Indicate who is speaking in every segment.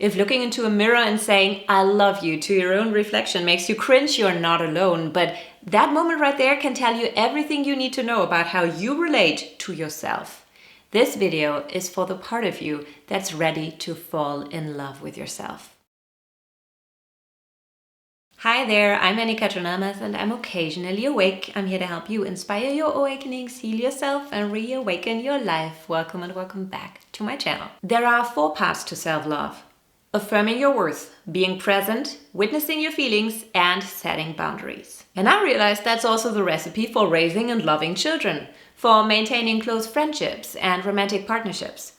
Speaker 1: If looking into a mirror and saying, I love you to your own reflection makes you cringe, you're not alone. But that moment right there can tell you everything you need to know about how you relate to yourself. This video is for the part of you that's ready to fall in love with yourself. Hi there, I'm Anne-Katrin, and I'm occasionally awake. I'm here to help you inspire your awakenings, heal yourself, and reawaken your life. Welcome and welcome back to my channel. There are 4 paths to self-love: affirming your worth, being present, witnessing your feelings, and setting boundaries. And I realized that's also the recipe for raising and loving children, for maintaining close friendships and romantic partnerships.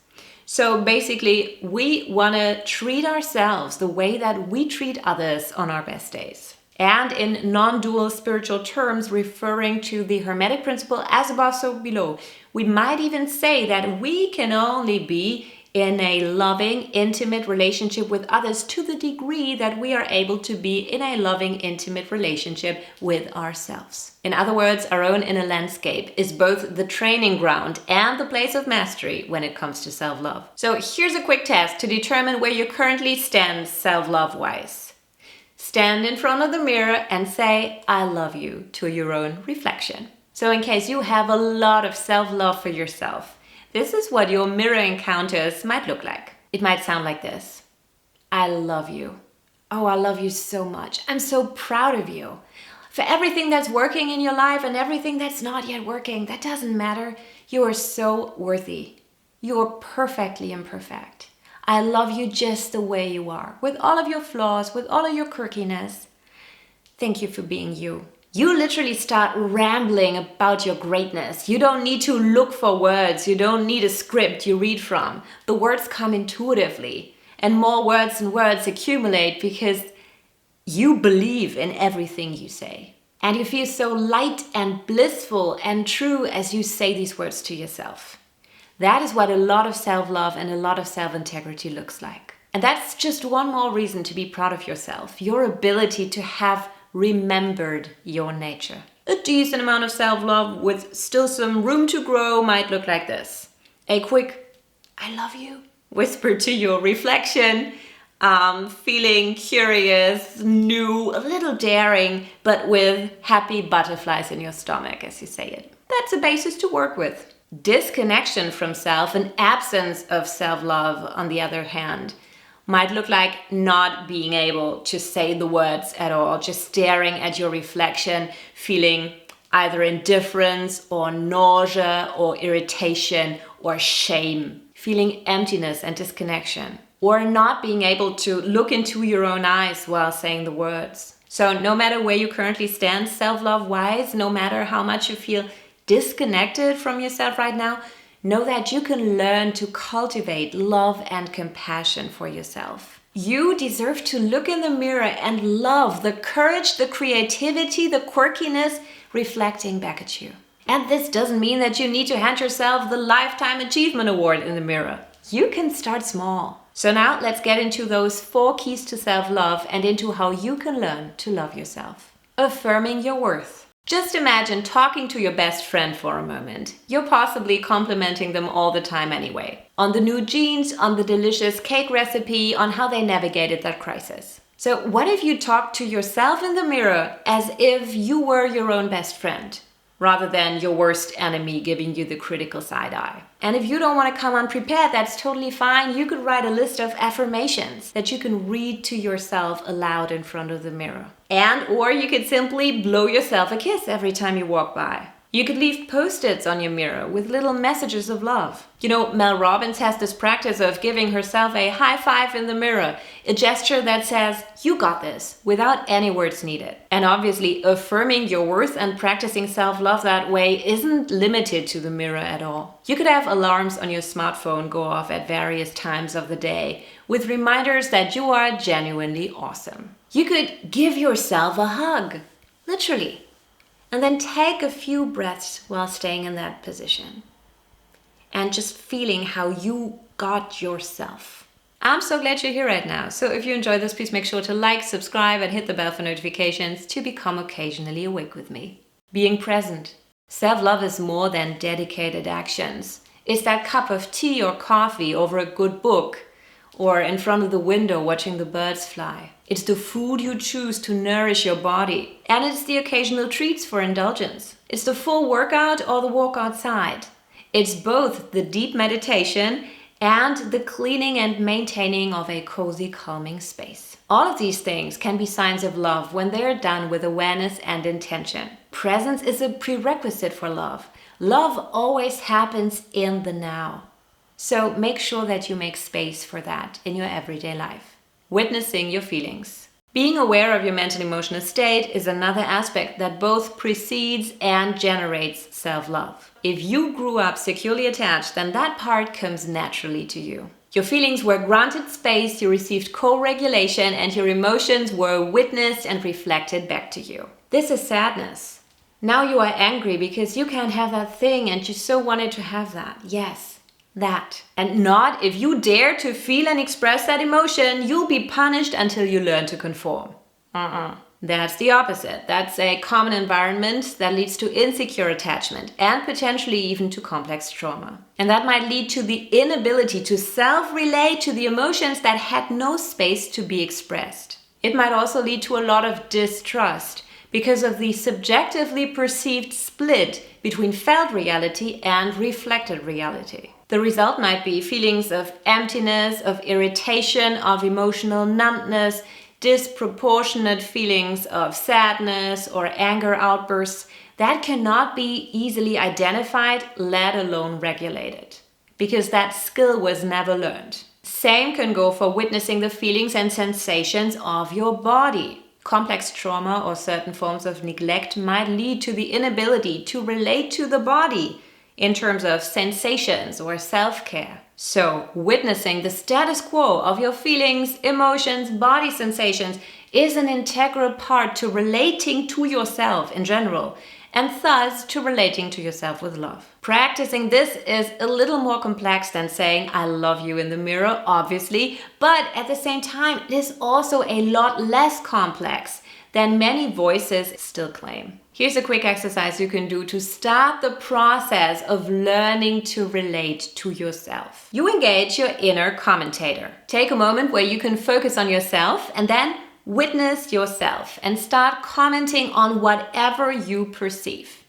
Speaker 1: So basically, we want to treat ourselves the way that we treat others on our best days. And in non-dual spiritual terms, referring to the Hermetic principle as above, so below, we might even say that we can only be in a loving, intimate relationship with others to the degree that we are able to be in a loving, intimate relationship with ourselves. In other words, our own inner landscape is both the training ground and the place of mastery when it comes to self-love. So here's a quick test to determine where you currently stand self-love-wise. Stand in front of the mirror and say, I love you to your own reflection. So in case you have a lot of self-love for yourself, this is what your mirror encounters might look like. It might sound like this. I love you. Oh, I love you so much. I'm so proud of you. For everything that's working in your life and everything that's not yet working, that doesn't matter. You are so worthy. You are perfectly imperfect. I love you just the way you are, with all of your flaws, with all of your quirkiness. Thank you for being you. You literally start rambling about your greatness. You don't need to look for words. You don't need a script you read from. The words come intuitively, and more words and words accumulate because you believe in everything you say. And you feel so light and blissful and true as you say these words to yourself. That is what a lot of self-love and a lot of self-integrity looks like. And that's just one more reason to be proud of yourself, your ability to have remembered your nature. A decent amount of self-love with still some room to grow might look like this. A quick, I love you, whisper to your reflection, feeling curious, new, a little daring, but with happy butterflies in your stomach as you say it. That's a basis to work with. Disconnection from self and absence of self-love, on the other hand, might look like not being able to say the words at all, just staring at your reflection, feeling either indifference or nausea or irritation or shame, feeling emptiness and disconnection, or not being able to look into your own eyes while saying the words. So no matter where you currently stand self-love wise, no matter how much you feel disconnected from yourself right now, know that you can learn to cultivate love and compassion for yourself. You deserve to look in the mirror and love the courage, the creativity, the quirkiness reflecting back at you. And this doesn't mean that you need to hand yourself the Lifetime Achievement Award in the mirror. You can start small. So now let's get into those 4 keys to self-love and into how you can learn to love yourself. Affirming your worth. Just imagine talking to your best friend for a moment. You're possibly complimenting them all the time anyway. On the new jeans, on the delicious cake recipe, on how they navigated that crisis. So what if you talk to yourself in the mirror as if you were your own best friend, rather than your worst enemy giving you the critical side eye? And if you don't want to come unprepared, that's totally fine. You could write a list of affirmations that you can read to yourself aloud in front of the mirror. Or you could simply blow yourself a kiss every time you walk by. You could leave post-its on your mirror with little messages of love. You know, Mel Robbins has this practice of giving herself a high five in the mirror, a gesture that says, you got this, without any words needed. And obviously, affirming your worth and practicing self-love that way isn't limited to the mirror at all. You could have alarms on your smartphone go off at various times of the day with reminders that you are genuinely awesome. You could give yourself a hug, literally. And then take a few breaths while staying in that position. And just feeling how you got yourself. I'm so glad you're here right now. So if you enjoyed this, please make sure to like, subscribe, and hit the bell for notifications to become occasionally awake with me. Being present. Self-love is more than dedicated actions. It's that cup of tea or coffee over a good book, or in front of the window watching the birds fly. It's the food you choose to nourish your body. And it's the occasional treats for indulgence. It's the full workout or the walk outside. It's both the deep meditation and the cleaning and maintaining of a cozy, calming space. All of these things can be signs of love when they are done with awareness and intention. Presence is a prerequisite for love. Love always happens in the now. So make sure that you make space for that in your everyday life. Witnessing your feelings. Being aware of your mental emotional state is another aspect that both precedes and generates self-love. If you grew up securely attached, then that part comes naturally to you. Your feelings were granted space, you received co-regulation, and your emotions were witnessed and reflected back to you. This is sadness. Now you are angry because you can't have that thing and you so wanted to have that. Yes, that. And not if you dare to feel and express that emotion, you'll be punished until you learn to conform. That's the opposite. That's a common environment that leads to insecure attachment and potentially even to complex trauma. And that might lead to the inability to self-relate to the emotions that had no space to be expressed. It might also lead to a lot of distrust because of the subjectively perceived split between felt reality and reflected reality. The result might be feelings of emptiness, of irritation, of emotional numbness, disproportionate feelings of sadness or anger outbursts that cannot be easily identified, let alone regulated, because that skill was never learned. Same can go for witnessing the feelings and sensations of your body. Complex trauma or certain forms of neglect might lead to the inability to relate to the body in terms of sensations or self-care. So, witnessing the status quo of your feelings, emotions, body sensations is an integral part to relating to yourself in general, and thus to relating to yourself with love. Practicing this is a little more complex than saying I love you in the mirror, obviously, but at the same time, it is also a lot less complex than many voices still claim. Here's a quick exercise you can do to start the process of learning to relate to yourself. You engage your inner commentator. Take a moment where you can focus on yourself and then witness yourself and start commenting on whatever you perceive.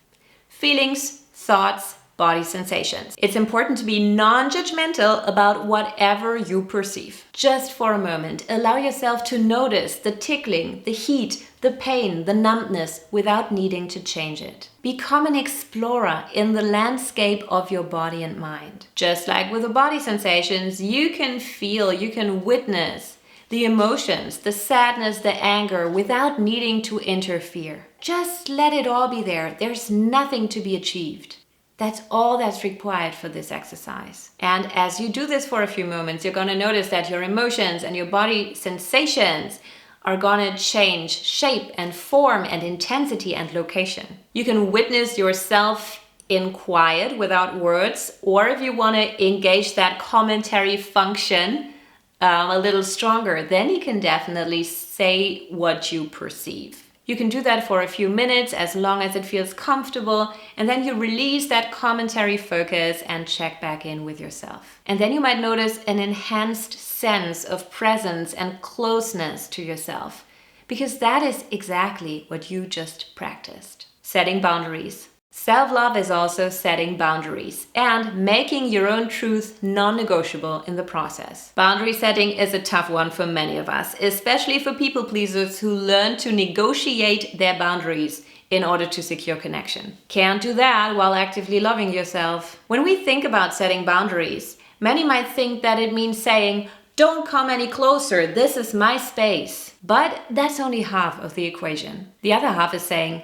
Speaker 1: Feelings, thoughts, body sensations. It's important to be non-judgmental about whatever you perceive. Just for a moment, allow yourself to notice the tickling, the heat, the pain, the numbness without needing to change it. Become an explorer in the landscape of your body and mind. Just like with the body sensations, you can feel, you can witness the emotions, the sadness, the anger without needing to interfere. Just let it all be there. There's nothing to be achieved. That's all that's required for this exercise. And as you do this for a few moments, you're going to notice that your emotions and your body sensations are going to change shape and form and intensity and location. You can witness yourself in quiet without words, or if you want to engage that commentary function a little stronger, then you can definitely say what you perceive. You can do that for a few minutes as long as it feels comfortable, and then you release that commentary focus and check back in with yourself. And then you might notice an enhanced sense of presence and closeness to yourself, because that is exactly what you just practiced. Setting boundaries. Self-love is also setting boundaries and making your own truth non-negotiable in the process. Boundary setting is a tough one for many of us, especially for people pleasers who learn to negotiate their boundaries in order to secure connection. Can't do that while actively loving yourself. When we think about setting boundaries, many might think that it means saying, "Don't come any closer, this is my space." But that's only half of the equation. The other half is saying,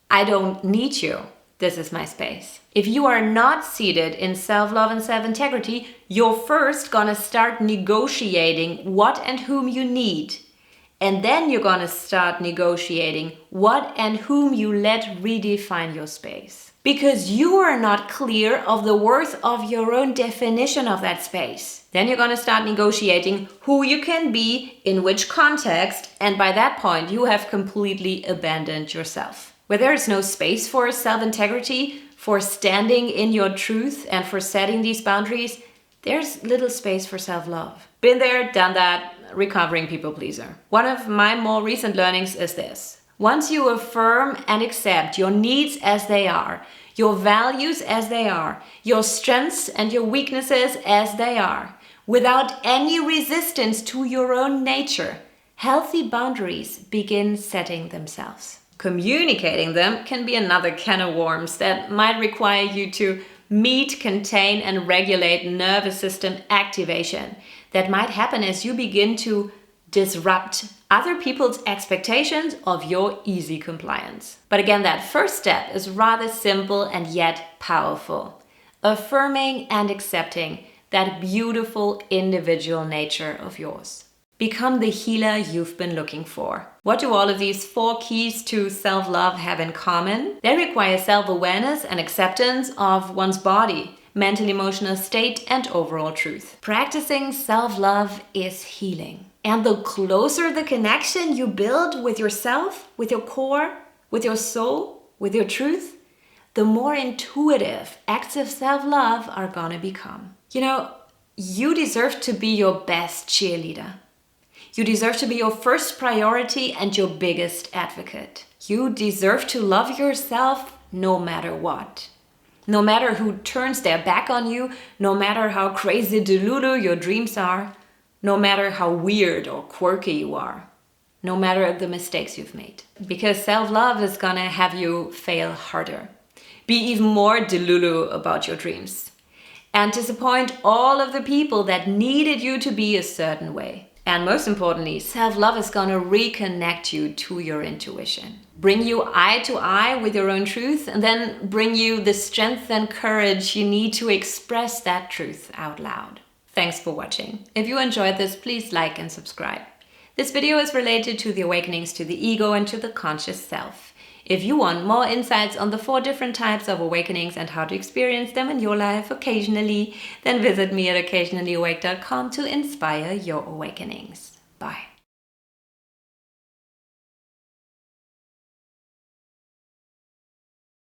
Speaker 1: "I don't need you. This is my space." If you are not seated in self-love and self-integrity, you're first gonna start negotiating what and whom you need. And then you're gonna start negotiating what and whom you let redefine your space. Because you are not clear of the worth of your own definition of that space. Then you're gonna start negotiating who you can be, in which context, and by that point you have completely abandoned yourself. Where there is no space for self-integrity, for standing in your truth, and for setting these boundaries, there's little space for self-love. Been there, done that, recovering people pleaser. One of my more recent learnings is this. Once you affirm and accept your needs as they are, your values as they are, your strengths and your weaknesses as they are, without any resistance to your own nature, healthy boundaries begin setting themselves. Communicating them can be another can of worms that might require you to meet, contain, and regulate nervous system activation that might happen as you begin to disrupt other people's expectations of your easy compliance. But again, that first step is rather simple and yet powerful. Affirming and accepting that beautiful individual nature of yours. Become the healer you've been looking for. What do all of these 4 keys to self-love have in common? They require self-awareness and acceptance of one's body, mental, emotional state, and overall truth. Practicing self-love is healing. And the closer the connection you build with yourself, with your core, with your soul, with your truth, the more intuitive acts of self-love are gonna become. You know, you deserve to be your best cheerleader. You deserve to be your first priority and your biggest advocate. You deserve to love yourself no matter what. No matter who turns their back on you, no matter how crazy delulu your dreams are, no matter how weird or quirky you are, no matter the mistakes you've made. Because self-love is gonna have you fail harder. Be even more delulu about your dreams. And disappoint all of the people that needed you to be a certain way. And most importantly, self-love is gonna reconnect you to your intuition. Bring you eye to eye with your own truth, and then bring you the strength and courage you need to express that truth out loud. Thanks for watching. If you enjoyed this, please like and subscribe. This video is related to the awakenings to the ego and to the conscious self. If you want more insights on the 4 different types of awakenings and how to experience them in your life occasionally, then visit me at occasionallyawake.com to inspire your awakenings. Bye.